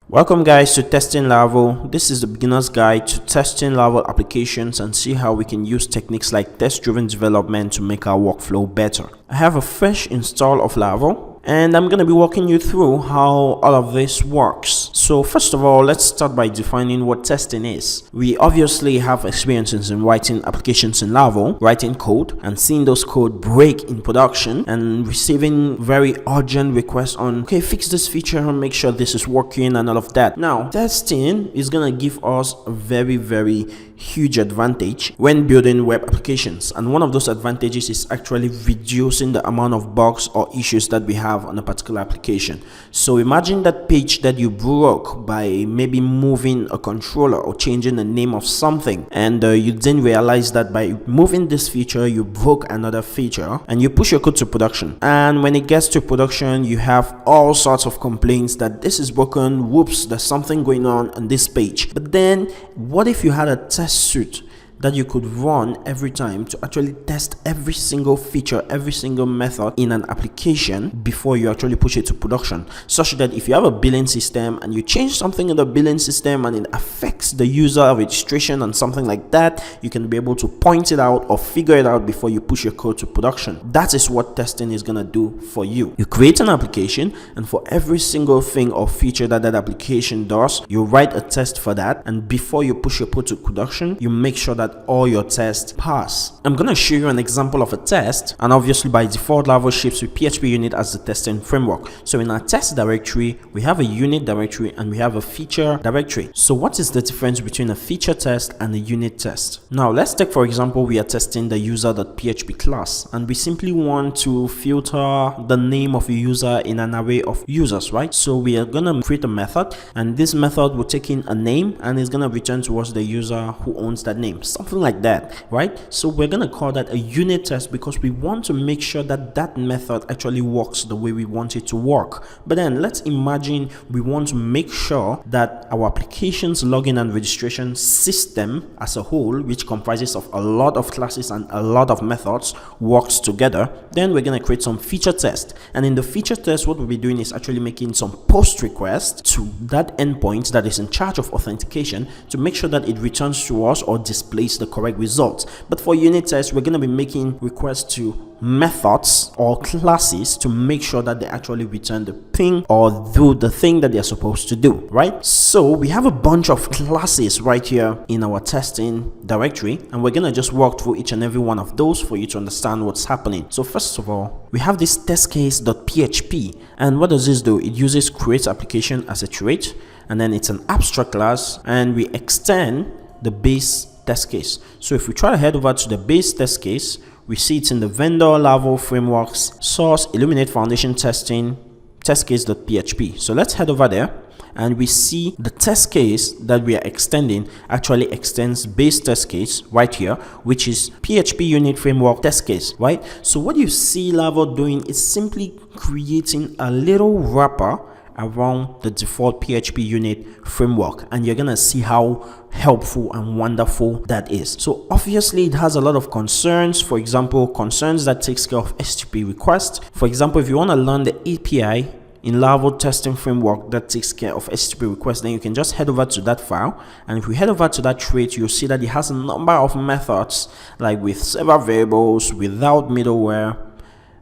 Welcome guys to Testing Laravel. This is the beginner's guide to testing Laravel applications and see how we can use techniques like test-driven development to make our workflow better. I have a fresh install of Laravel and I'm going to be walking you through how all of this works. So first of all, let's start by defining what testing is. We obviously have experiences in writing applications in Laravel, writing code and seeing those code break in production and receiving very urgent requests on, okay, fix this feature and make sure this is working and all of that. Now, testing is going to give us a very huge advantage when building web applications, and one of those advantages is actually reducing the amount of bugs or issues that we have on a particular application. So imagine that page that you broke by maybe moving a controller or changing the name of something, and you didn't realize that by moving this feature you broke another feature, and you push your code to production, and when it gets to production you have all sorts of complaints that this is broken, whoops, there's something going on this page. But then what if you had a test suite that you could run every time to actually test every single feature, every single method in an application before you actually push it to production, such that if you have a billing system and you change something in the billing system and it affects the user registration and something like that, you can be able to point it out or figure it out before you push your code to production. That is what testing is going to do for you. You create an application, and for every single thing or feature that application does, you write a test for that, and before you push your code to production, you make sure that all your tests pass. I'm going to show you an example of a test, and obviously by default Laravel ships with PHP unit as the testing framework. So in our test directory we have a unit directory and we have a feature directory. So what is the difference between a feature test and a unit test? Now let's take, for example, we are testing the user.php class, and we simply want to filter the name of a user in an array of users, right? So we are going to create a method, and this method will take in a name and is going to return to us the user who owns that name, something like that, right? So we're going to call that a unit test because we want to make sure that that method actually works the way we want it to work. But then let's imagine we want to make sure that our application's login and registration system as a whole, which comprises of a lot of classes and a lot of methods, works together. Then we're going to create some feature test, and in the feature test what we'll be doing is actually making some post requests to that endpoint that is in charge of authentication to make sure that it returns to us or displays the correct results. But for unit tests, we're going to be making requests to methods or classes to make sure that they actually return the thing or do the thing that they're supposed to do, right? So we have a bunch of classes right here in our testing directory, and we're gonna just walk through each and every one of those for you to understand what's happening. So first of all, we have this test case.php, and what does this do? It uses create application as a trait, and then it's an abstract class, and we extend the base test case. So if we try to head over to the base test case, we see it's in the vendor Laravel frameworks source Illuminate Foundation testing test case.php. So let's head over there, and we see the test case that we are extending actually extends base test case right here, which is PHP unit framework test case, right? So what you see Laravel doing is simply creating a little wrapper around the default PHP unit framework, and you're gonna see how helpful and wonderful that is. So obviously it has a lot of concerns. For example, concerns that takes care of HTTP requests. For example, if you want to learn the API in Laravel testing framework that takes care of HTTP requests, then you can just head over to that file, and if we head over to that trait, you'll see that it has a number of methods, like with several variables, without middleware,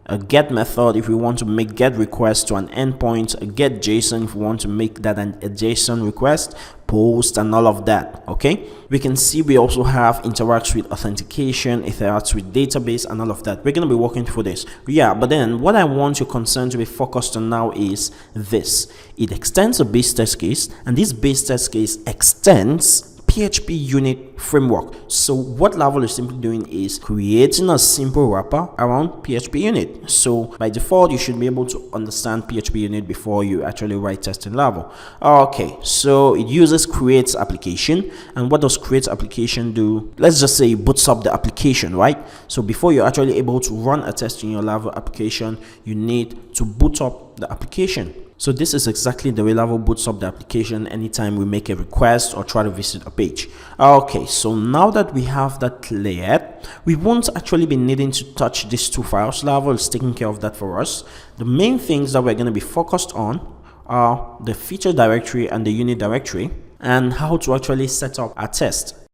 a get method if we want to make get request to an endpoint, a get JSON if we want to make that a JSON request, post, and all of that. Okay, we can see we also have interacts with authentication, interacts with database, and all of that. We're going to be working through this, but then what I want your concern to be focused on now is this: it extends a base test case, and this base test case extends PHP unit framework. So what Laravel is simply doing is creating a simple wrapper around PHP unit. So by default you should be able to understand PHP unit before you actually write test in Laravel. Okay, so it uses creates application, and what does create application do? Let's just say it boots up the application, right? So before you're actually able to run a test in your Laravel application, you need to boot up the application. So this is exactly the way Laravel boots up the application anytime we make a request or try to visit a page. Okay, so now that we have that cleared, we won't actually be needing to touch these two files. Laravel is taking care of that for us. The main things that we're going to be focused on are the feature directory and the unit directory, and how to actually set up a test.